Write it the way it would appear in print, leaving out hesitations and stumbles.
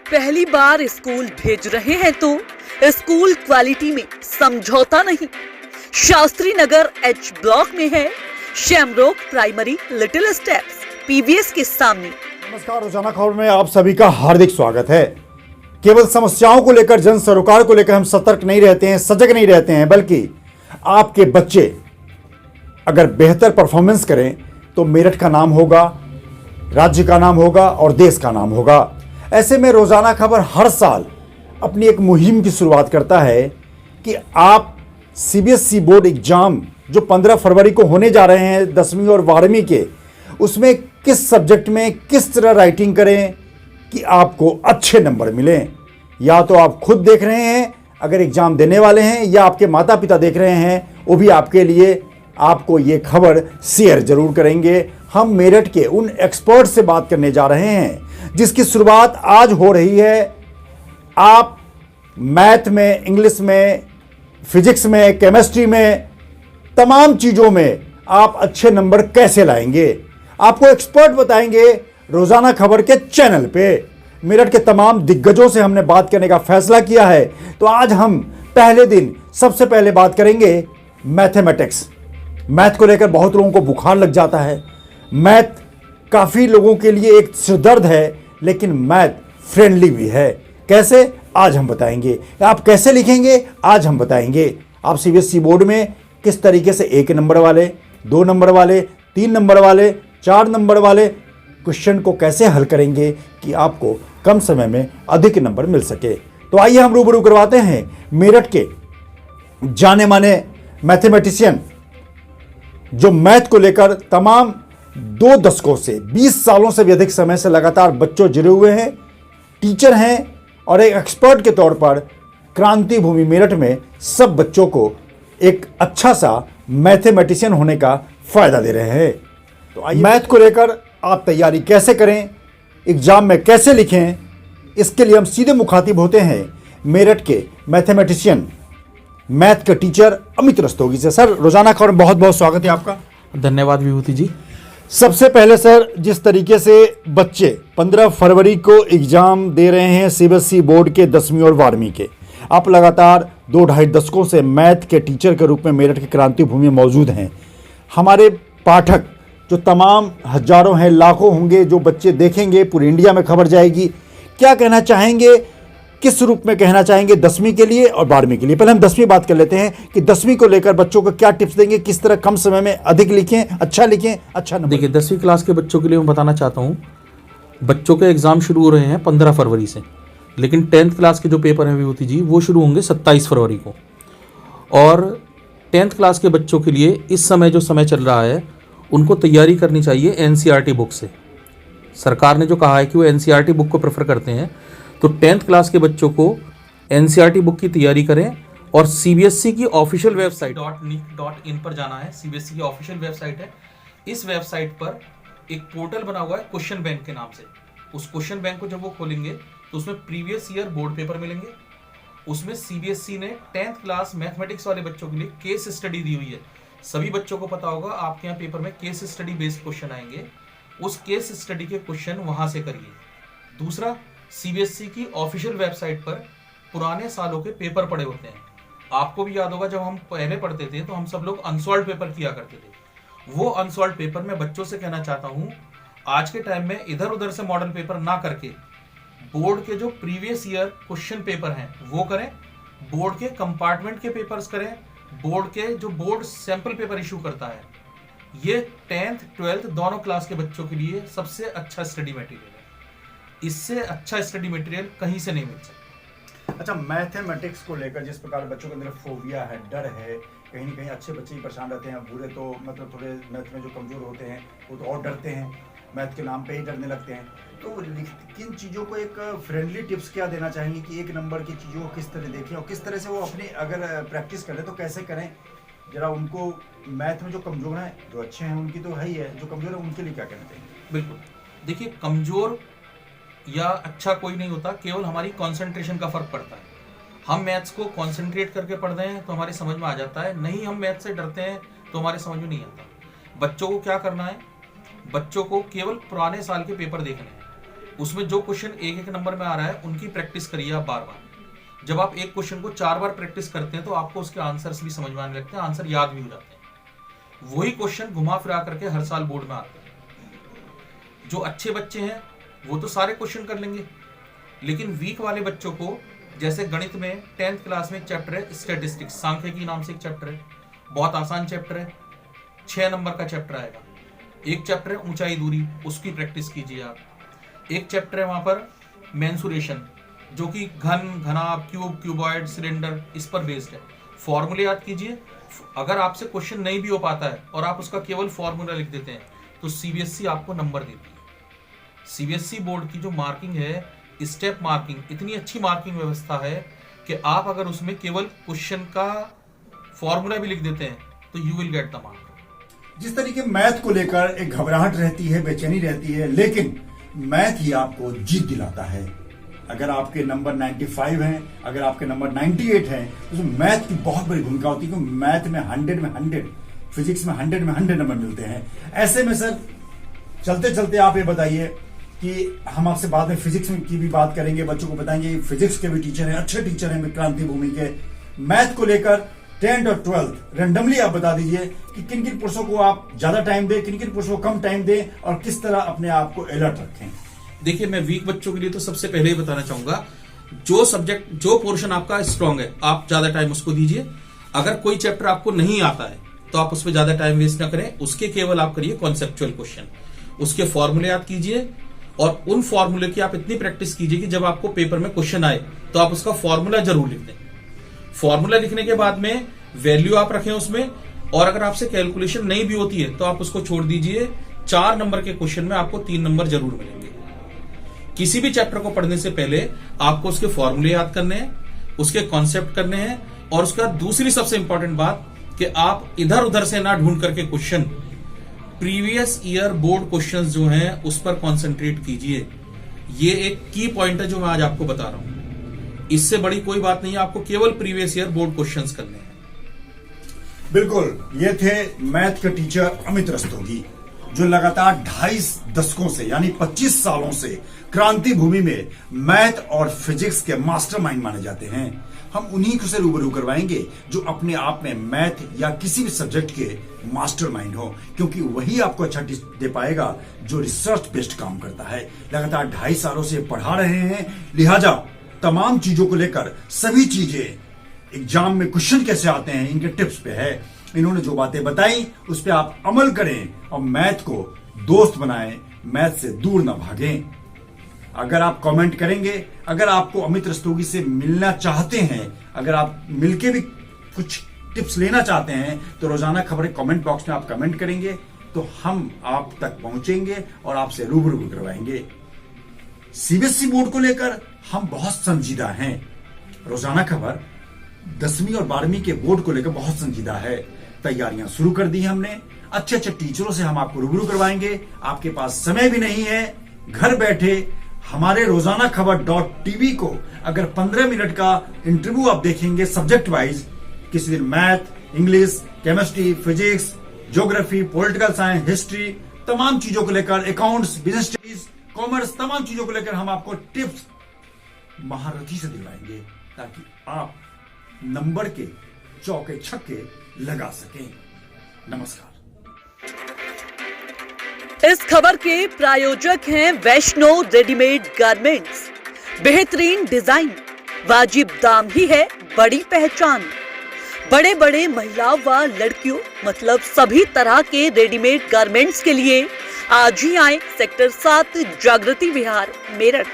पहली बार स्कूल भेज रहे हैं तो स्कूल क्वालिटी में समझौता नहीं। शास्त्री नगर एच ब्लॉक में है शैमरोक प्राइमरी लिटिल स्टेप्स पीवीएस के सामने। नमस्कार, रोजाना खबर में आप सभी का हार्दिक स्वागत है। केवल समस्याओं को लेकर, जन सरोकार को लेकर हम सतर्क नहीं रहते हैं, सजग नहीं रहते हैं, बल्कि आपके बच्चे अगर बेहतर परफॉर्मेंस करें तो मेरठ का नाम होगा, राज्य का नाम होगा और देश का नाम होगा। ऐसे में रोजाना खबर हर साल अपनी एक मुहिम की शुरुआत करता है कि आप सीबीएसई बोर्ड एग्जाम जो 15 फरवरी को होने जा रहे हैं 10वीं और 12वीं के, उसमें किस सब्जेक्ट में किस तरह राइटिंग करें कि आपको अच्छे नंबर मिलें। या तो आप खुद देख रहे हैं अगर एग्जाम देने वाले हैं, या आपके माता पिता देख रहे हैं, वो भी आपके लिए आपको ये खबर शेयर जरूर करेंगे। हम मेरठ के उन एक्सपर्ट से बात करने जा रहे हैं जिसकी शुरुआत आज हो रही है। आप मैथ में, इंग्लिश में, फिजिक्स में, केमिस्ट्री में, तमाम चीज़ों में आप अच्छे नंबर कैसे लाएंगे, आपको एक्सपर्ट बताएंगे रोजाना खबर के चैनल पे। मेरठ के तमाम दिग्गजों से हमने बात करने का फैसला किया है, तो आज हम पहले दिन सबसे पहले बात करेंगे मैथमेटिक्स। मैथ को लेकर बहुत लोगों को बुखार लग जाता है। मैथ काफ़ी लोगों के लिए एक सिरदर्द है, लेकिन मैथ फ्रेंडली भी है। कैसे, आज हम बताएंगे। आप कैसे लिखेंगे, आज हम बताएंगे। आप सीबीएसई बोर्ड में किस तरीके से 1 नंबर वाले, 2 नंबर वाले, 3 नंबर वाले, 4 नंबर वाले क्वेश्चन को कैसे हल करेंगे कि आपको कम समय में अधिक नंबर मिल सके। तो आइए हम रूबरू करवाते हैं मेरठ के जाने माने मैथमेटिशियन, जो मैथ को लेकर तमाम 2 दशकों से, 20 सालों से भी अधिक समय से लगातार बच्चों जुड़े हुए हैं, टीचर हैं और एक एक्सपर्ट के तौर पर क्रांति भूमि मेरठ में सब बच्चों को एक अच्छा सा मैथमेटिशियन होने का फायदा दे रहे हैं। तो आइए, मैथ को लेकर आप तैयारी कैसे करें, एग्जाम में कैसे लिखें, इसके लिए हम सीधे मुखातिब होते हैं मेरठ के मैथमेटिशियन, मैथ के टीचर अमित रस्तोगी से। सर, रोजाना खबर में बहुत बहुत स्वागत है आपका। धन्यवाद विभूति जी। सबसे पहले सर, जिस तरीके से बच्चे 15 फरवरी को एग्जाम दे रहे हैं सीबीएसई बोर्ड के 10वीं और 12वीं के, आप लगातार 2-2.5 दशकों से मैथ के टीचर के रूप में मेरठ की क्रांति भूमि में मौजूद हैं। हमारे पाठक जो तमाम हजारों हैं, लाखों होंगे जो बच्चे देखेंगे, पूरी इंडिया में खबर जाएगी, क्या कहना चाहेंगे, किस रूप में कहना चाहेंगे 10वीं के लिए और 12वीं के लिए? पहले हम 10वीं बात कर लेते हैं कि 10वीं को लेकर बच्चों को क्या टिप्स देंगे, किस तरह कम समय में अधिक लिखें, अच्छा नंबर। देखिए, 10वीं क्लास के बच्चों के लिए मैं बताना चाहता हूँ, बच्चों के एग्जाम शुरू हो रहे हैं 15 फरवरी से, लेकिन 10th क्लास के जो पेपर हैं विभूति जी, वो शुरू होंगे 27 फरवरी को। और 10th क्लास के बच्चों के लिए इस समय जो समय चल रहा है, उनको तैयारी करनी चाहिए एनसीईआरटी बुक से। सरकार ने जो कहा है कि वो एनसीईआरटी बुक को प्रेफर करते हैं, तो 10th क्लास के बच्चों को एनसीईआरटी बुक की तैयारी करें और सीबीएसई की ऑफिशियल वेबसाइट .nic.in पर जाना है। सीबीएसई की ऑफिशियल वेबसाइट है। इस वेबसाइट पर एक पोर्टल बना हुआ है क्वेश्चन बैंक के नाम से। उस क्वेश्चन बैंक को जब वो खोलेंगे तो उसमें प्रीवियस ईयर बोर्ड पेपर मिलेंगे। उसमें सीबीएसई ने 10th क्लास मैथमेटिक्स वाले बच्चों के लिए केस स्टडी दी हुई है। सभी बच्चों को पता होगा आपके यहाँ पेपर में केस स्टडी बेस्ड क्वेश्चन आएंगे, उस केस स्टडी के क्वेश्चन वहां से करिए। दूसरा, सीबीएसई की ऑफिशियल वेबसाइट पर पुराने सालों के पेपर पड़े होते हैं। आपको भी याद होगा, जब हम पहले पढ़ते थे तो हम सब लोग अनसॉल्व्ड पेपर किया करते थे। वो अनसॉल्व्ड पेपर मैं बच्चों से कहना चाहता हूं, आज के टाइम में इधर उधर से मॉडल पेपर ना करके बोर्ड के जो प्रीवियस ईयर क्वेश्चन पेपर हैं वो करें, बोर्ड के कंपार्टमेंट के पेपर्स करें, बोर्ड के जो बोर्ड सैंपल पेपर इशू करता है। ये 10th 12th दोनों क्लास के बच्चों के लिए सबसे अच्छा स्टडी मटेरियल है। इससे अच्छा स्टडी मटेरियल कहीं से नहीं मिल सकता। अच्छा, मैथमेटिक्स को लेकर जिस प्रकार बच्चों के अंदर फोबिया है, डर है, कहीं ना कहीं अच्छे बच्चे ही परेशान रहते हैं, बुरे तो मतलब थोड़े मैथ में जो कमज़ोर होते हैं वो तो और डरते हैं, मैथ के नाम पे ही डरने लगते हैं। तो किन चीज़ों को एक फ्रेंडली टिप्स क्या देना चाहेंगे कि 1 नंबर की चीज़ों को किस तरह देखें और किस तरह से वो अपनी अगर प्रैक्टिस करें तो कैसे करें? जरा उनको मैथ में जो कमज़ोर हैं, जो अच्छे हैं उनकी तो है ही है, जो कमज़ोर है उनके लिए क्या कहना चाहिए? बिल्कुल, देखिए, कमज़ोर या अच्छा कोई नहीं होता, केवल हमारी कंसंट्रेशन का फर्क पड़ता है। हम मैथ्स को कंसंट्रेट करके पढ़ते हैं तो हमारी समझ में आ जाता है, नहीं हम मैथ से डरते हैं तो हमारे समझ में नहीं आता। बच्चों को क्या करना है, बच्चों को केवल पुराने साल के पेपर देखने हैं। उसमें जो क्वेश्चन एक एक नंबर में आ रहा है उनकी प्रैक्टिस करिए आप बार बार। जब आप एक क्वेश्चन को 4 बार प्रैक्टिस करते हैं तो आपको उसके आंसर्स भी समझ में आने लगते हैं, आंसर याद भी हो जाते हैं। वही क्वेश्चन घुमा फिरा करके हर साल बोर्ड में आते हैं। जो अच्छे बच्चे हैं वो तो सारे क्वेश्चन कर लेंगे, लेकिन वीक वाले बच्चों को, जैसे गणित में 10th क्लास में एक चैप्टर है स्टैटिस्टिक्स, सांख्यिकी नाम से एक चैप्टर है, बहुत आसान चैप्टर है, 6 नंबर का चैप्टर आएगा। एक चैप्टर है ऊंचाई दूरी, उसकी प्रैक्टिस कीजिए आप। एक चैप्टर है वहां पर मेंसुरेशन, जो कि घन, घनाभ, क्यूब, क्यूबॉइड, सिलेंडर, इस पर बेस्ड है। फॉर्मूले याद कीजिए। अगर आपसे क्वेश्चन नहीं भी हो पाता है और आप उसका केवल फॉर्मूला लिख देते हैं तो सीबीएसई आपको नंबर देती है। सीबीएसई बोर्ड की जो मार्किंग है, स्टेप मार्किंग, इतनी अच्छी मार्किंग व्यवस्था है कि आप अगर उसमें केवल क्वेश्चन का फॉर्मूला भी लिख देते हैं तो you will get the mark. जिस तरीके मैथ को लेकर एक घबराहट रहती है, बेचैनी रहती है, लेकिन मैथ ही आपको जीत दिलाता है। अगर आपके नंबर 95 हैं, अगर आपके नंबर 98 हैं, तो मैथ की बहुत बड़ी भूमिका होती है, क्योंकि मैथ में 100 में 100, फिजिक्स में 100 में 100 नंबर मिलते हैं। ऐसे में सर चलते चलते आप ये बताइए कि हम आपसे बाद में फिजिक्स की भी बात करेंगे, बच्चों को बताएंगे, फिजिक्स के भी टीचर हैं, अच्छे टीचर हैं क्रांति भूमि के। मैथ को लेकर 10th और 12th रैंडमली आप बता दीजिए कि किन किन कोर्सों को आप ज्यादा टाइम दें, किन किन कोर्सों को कम टाइम दें, और किस तरह अपने आप को अलर्ट रखें। देखिए, मैं वीक बच्चों के लिए तो सबसे पहले ही बताना चाहूंगा, जो सब्जेक्ट, जो पोर्शन आपका स्ट्रांग है, आप ज्यादा टाइम उसको दीजिए। अगर कोई चैप्टर आपको नहीं आता है तो आप उसमें ज्यादा टाइम वेस्ट ना करें, उसके केवल आप करिए कॉन्सेप्चुअल क्वेश्चन, उसके फॉर्मूले याद कीजिए, और उन फॉर्मूले की आप इतनी प्रैक्टिस कीजिए कि जब आपको पेपर में क्वेश्चन आए तो आप उसका फॉर्मूला जरूर लिख दें। फॉर्मूला लिखने के बाद में वैल्यू आप रखें उसमें, और अगर आपसे कैलकुलेशन नहीं भी होती है तो आप उसको छोड़ दीजिए। 4 नंबर के क्वेश्चन में आपको 3 नंबर जरूर मिलेंगे। किसी भी चैप्टर को पढ़ने से पहले आपको उसके फॉर्मूले याद करने हैं, उसके कॉन्सेप्ट करने हैं, और उसका दूसरी सबसे इंपॉर्टेंट बात कि आप इधर उधर से ना ढूंढ करके question, previous year board questions जो हैं उस पर कंसंट्रेट कीजिए। ये एक की पॉइंट है जो मैं आज आपको बता रहा हूं। इससे बड़ी कोई बात नहीं है, आपको केवल प्रीवियस ईयर बोर्ड क्वेश्चंस करने हैं। बिल्कुल, ये थे मैथ के टीचर अमित रस्तोगी, जो लगातार 2.5 दशकों से यानी 25 सालों से क्रांति भूमि में मैथ और फिजिक्स के मास्टरमाइंड माने जाते हैं। हम उन्हीं को से रूबरू करवाएंगे जो अपने आप में मैथ या किसी भी सब्जेक्ट के मास्टरमाइंड हो, क्योंकि वही आपको अच्छा दे पाएगा जो रिसर्च बेस्ड काम करता है। लगातार 2.5 सालों से पढ़ा रहे हैं, लिहाजा तमाम चीजों को लेकर सभी चीजें, एग्जाम में क्वेश्चन कैसे आते हैं, इनके टिप्स पे है। इन्होंने जो बातें बताई उस पर आप अमल करें और मैथ को दोस्त बनाएं, मैथ से दूर ना भागें। अगर आप कमेंट करेंगे, अगर आपको अमित रस्तोगी से मिलना चाहते हैं, अगर आप मिलके भी कुछ टिप्स लेना चाहते हैं, तो रोजाना खबरें कमेंट बॉक्स में आप कमेंट करेंगे तो हम आप तक पहुंचेंगे और आपसे रूबरू करवाएंगे। सीबीएसई बोर्ड को लेकर हम बहुत संजीदा हैं। रोजाना खबर 10वीं और 12वीं के बोर्ड को लेकर बहुत संजीदा है। तैयारियां शुरू कर दी हमने, अच्छे अच्छे टीचरों से हम आपको रूबरू करवाएंगे। आपके पास समय भी नहीं है, घर बैठे हमारे रोजाना खबर .tv को अगर 15 मिनट का इंटरव्यू आप देखेंगे सब्जेक्ट वाइज, किसी दिन math, English, chemistry, physics, geography, political science, history, तमाम चीजों को लेकर, अकाउंट्स, बिजनेस स्टडीज, कॉमर्स, तमाम चीजों को लेकर हम आपको टिप्स महारथी से दिलवाएंगे, ताकि आप नंबर के चौके छक्के लगा सकें। नमस्कार। इस खबर के प्रायोजक हैं वैष्णो रेडीमेड गारमेंट्स। बेहतरीन डिजाइन, वाजिब दाम ही है बड़ी पहचान। बड़े बड़े महिलाओं व लड़कियों मतलब सभी तरह के रेडीमेड गारमेंट्स के लिए आज ही आए सेक्टर 7 जागृति विहार, मेरठ।